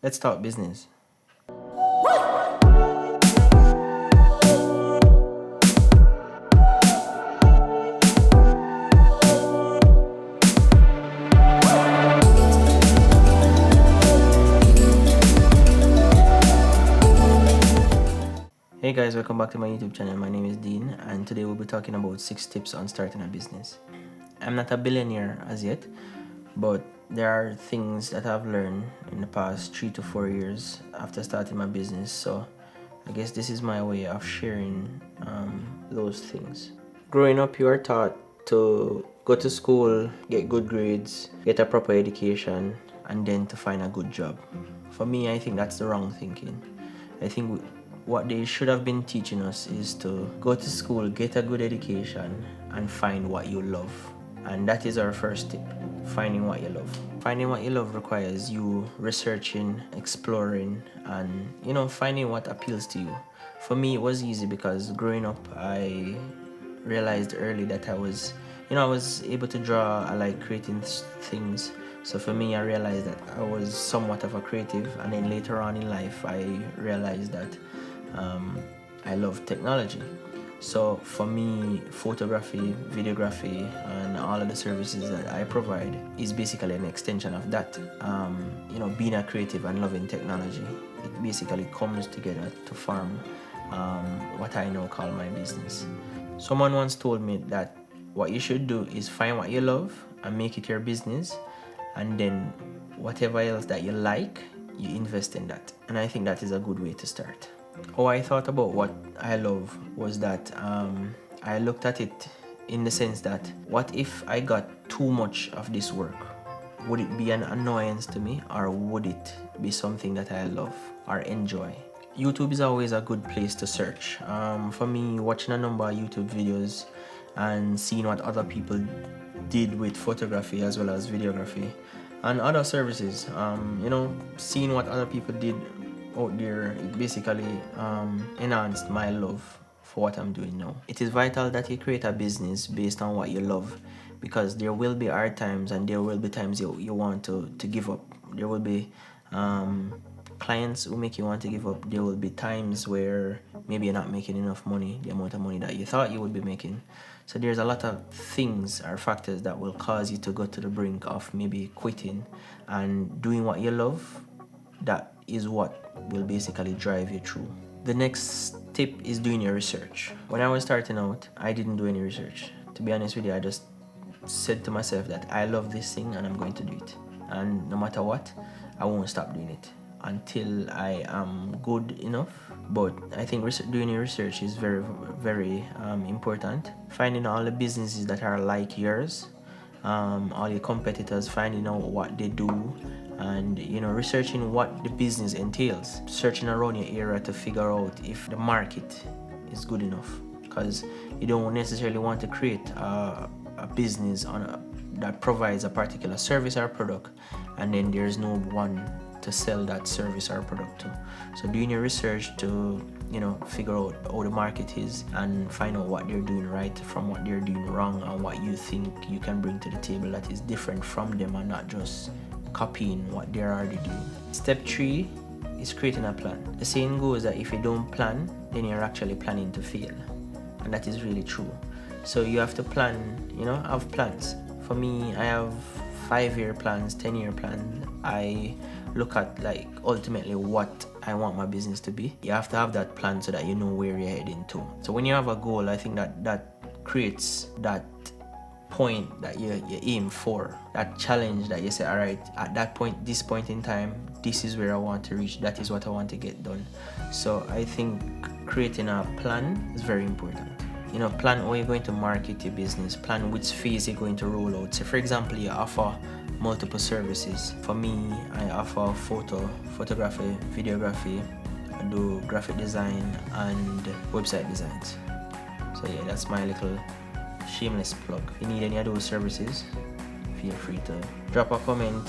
Let's talk business. Hey guys, welcome back to my YouTube channel. My name is Dean, and today we'll be talking about 6 tips on starting a business. I'm not a billionaire as yet, but there are things that I've learned in the past 3 to 4 years after starting my business. So I guess this is my way of sharing those things. Growing up, you are taught to go to school, get good grades, get a proper education, and then to find a good job. For me, I think that's the wrong thinking. I think what they should have been teaching us is to go to school, get a good education, and find what you love. And that is our first tip, finding what you love. Finding what you love requires you researching, exploring, and finding what appeals to you. For me, it was easy because growing up, I realized early that I was able to draw. I like creating things. So for me, I realized that I was somewhat of a creative, and then later on in life, I realized that I love technology. So for me, photography, videography, and all of the services that I provide is basically an extension of that. Being a creative and loving technology, it basically comes together to form what I now call my business. Someone once told me that what you should do is find what you love and make it your business, and then whatever else that you like, you invest in that. And I think that is a good way to start. How I thought about what I love was that I looked at it in the sense that, what if I got too much of this work? Would it be an annoyance to me, or would it be something that I love or enjoy? YouTube is always a good place to search. For me, watching a number of YouTube videos and seeing what other people did with photography as well as videography and other services, seeing what other people did out there, it basically enhanced my love for what I'm doing now. It is vital that you create a business based on what you love, because there will be hard times and there will be times you want to give up. There will be clients who make you want to give up. There will be times where maybe you're not making enough money, the amount of money that you thought you would be making. So there's a lot of things or factors that will cause you to go to the brink of maybe quitting, and doing what you love, that is what will basically drive you through. The next tip is doing your research. When I was starting out, I didn't do any research. To be honest with you, I just said to myself that I love this thing and I'm going to do it. And no matter what, I won't stop doing it until I am good enough. But I think doing your research is very, very important. Finding all the businesses that are like yours, all your competitors, finding out what they do, and researching what the business entails, searching around your area to figure out if the market is good enough, because you don't necessarily want to create a business that provides a particular service or product and then there's no one to sell that service or product to. So doing your research to figure out how the market is and find out what they're doing right from what they're doing wrong, and what you think you can bring to the table that is different from them and not just copying what they're already doing. Step 3 is creating a plan. The saying goes that if you don't plan, then you're actually planning to fail, and that is really true. So you have to plan, have plans. For me, I have 5-year plans, 10-year plans. I look at ultimately what I want my business to be. You have to have that plan so that you know where you're heading to. So when you have a goal, I think that creates that point that you aim for, that challenge that you say, all right, at this point in time, this is where I want to reach, that is what I want to get done. So I think creating a plan is very important. Plan how you're going to market your business, plan which phase you're going to roll out. So for example, you offer multiple services. For me, I offer photography, videography, I do graphic design and website designs. So yeah, that's my little shameless plug. If you need any of those services, feel free to drop a comment,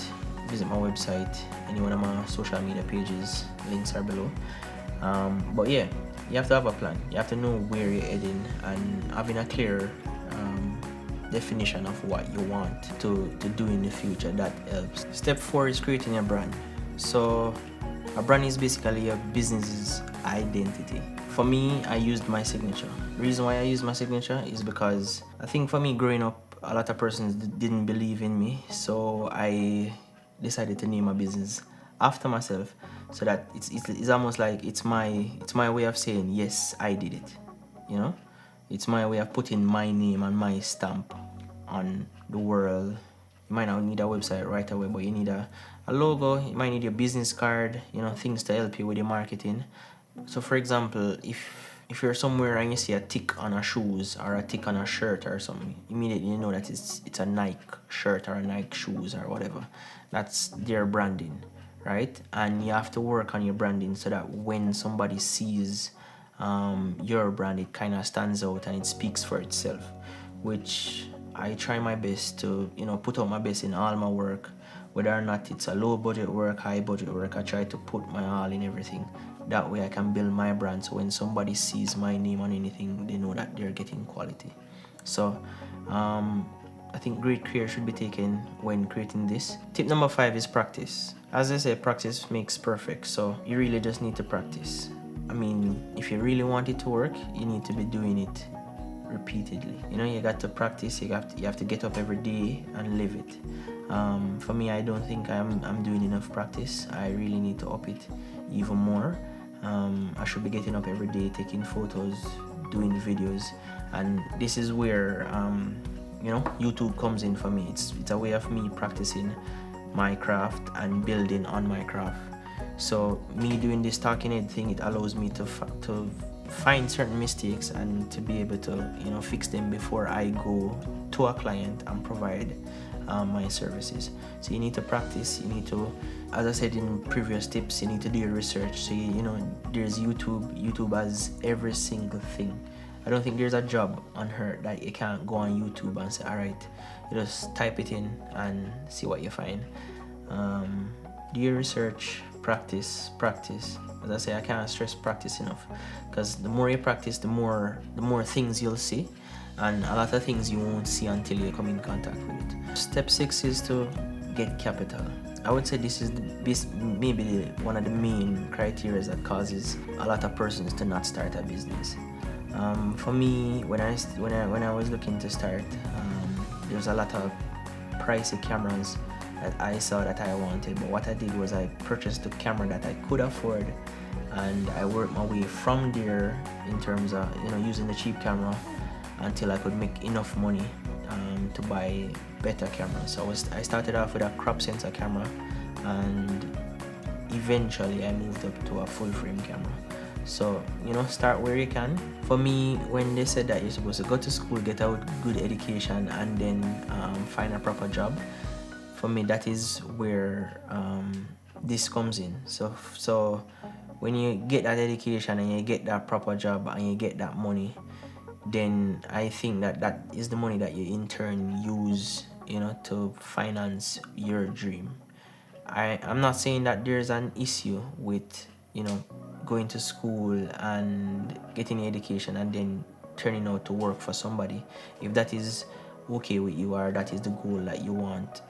visit my website, any one of my social media pages, links are below. But yeah, you have to have a plan. You have to know where you're heading, and having a clear definition of what you want to do in the future, that helps. Step 4 is creating a brand. So A brand is basically a business's identity. For me, I used my signature. The reason why I used my signature is because I think for me growing up, a lot of persons didn't believe in me, so I decided to name a business after myself, so that it's almost like it's my way of saying yes, I did it. You know, it's my way of putting my name and my stamp on the world. You might not need a website right away, but you need a logo, you might need your business card, you know, things to help you with your marketing. So for example, if you're somewhere and you see a tick on a shoes or a tick on a shirt or something, immediately you know that it's a Nike shirt or a Nike shoes or whatever. That's their branding, right? And you have to work on your branding so that when somebody sees your brand, it kind of stands out and it speaks for itself, which I try my best to, you know, put out my best in all my work, whether or not it's a low budget work, high budget work. I try to put my all in everything. That way I can build my brand, so when somebody sees my name on anything, they know that they're getting quality. So I think great care should be taken when creating this. Tip number 5 is practice. As I said, practice makes perfect, so you really just need to practice. I mean, if you really want it to work, you need to be doing it repeatedly. You know, you got to practice. You have to get up every day and live it. For me, I don't think I'm doing enough practice. I really need to up it even more. I should be getting up every day, taking photos, doing videos, and this is where you know, YouTube comes in for me. It's a way of me practicing my craft and building on my craft. So me doing this talking head thing, it allows me to find certain mistakes and to be able to, you know, fix them before I go to a client and provide my services. So you need to practice. You need to, as I said in previous tips, you need to do your research. So you know, there's YouTube has every single thing. I don't think there's a job on earth that you can't go on YouTube and say, all right, you just type it in and see what you find. Do your research, practice. As I say, I can't stress practice enough, because the more you practice, the more things you'll see, and a lot of things you won't see until you come in contact with it. Step 6 is to get capital. I would say this is maybe one of the main criteria that causes a lot of persons to not start a business. For me, when I was looking to start, there's a lot of pricey cameras that I saw that I wanted, but what I did was I purchased a camera that I could afford, and I worked my way from there in terms of, you know, using the cheap camera until I could make enough money to buy better cameras. So I started off with a crop sensor camera, and eventually I moved up to a full frame camera. So, you know, start where you can. For me, when they said that you're supposed to go to school, get a good education, and then find a proper job, for me that is where this comes in. So when you get that education and you get that proper job and you get that money, then I think that is the money that you in turn use, you know, to finance your dream. I'm not saying that there's an issue with, you know, going to school and getting education and then turning out to work for somebody. If that is okay with you, or that is the goal that you want,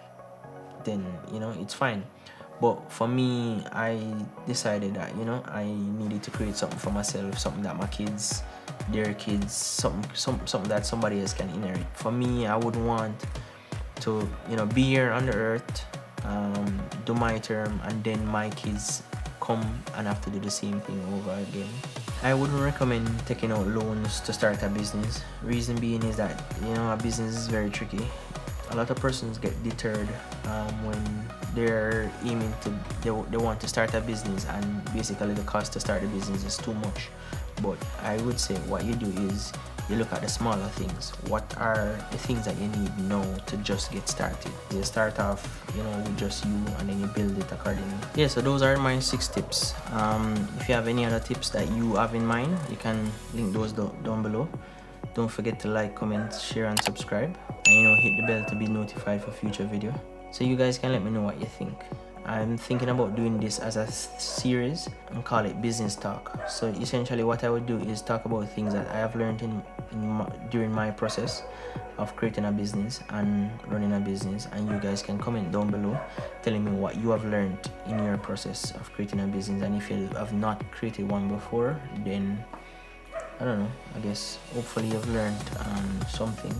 then, you know, it's fine. But for me, I decided that, you know, I needed to create something for myself, something that my kids, their kids, something that somebody else can inherit. For me, I wouldn't want to, you know, be here on the earth, do my term, and then my kids come and have to do the same thing over again. I wouldn't recommend taking out loans to start a business. Reason being is that, you know, a business is very tricky. A lot of persons get deterred when they're aiming to, they want to start a business, and basically the cost to start a business is too much. But I would say what you do is you look at the smaller things. What are the things that you need now to just get started? You start off, you know, with just you, and then you build it accordingly. Yeah, so those are my 6 tips. If you have any other tips that you have in mind, you can link those down below. Don't forget to like, comment, share, and subscribe, and, you know, hit the bell to be notified for future video, so you guys can let me know what you think. I'm thinking about doing this as a series and call it Business Talk. So essentially what I would do is talk about things that I have learned in during my process of creating a business and running a business, and you guys can comment down below telling me what you have learned in your process of creating a business. And if you have not created one before, then I don't know, I guess hopefully you've learned something.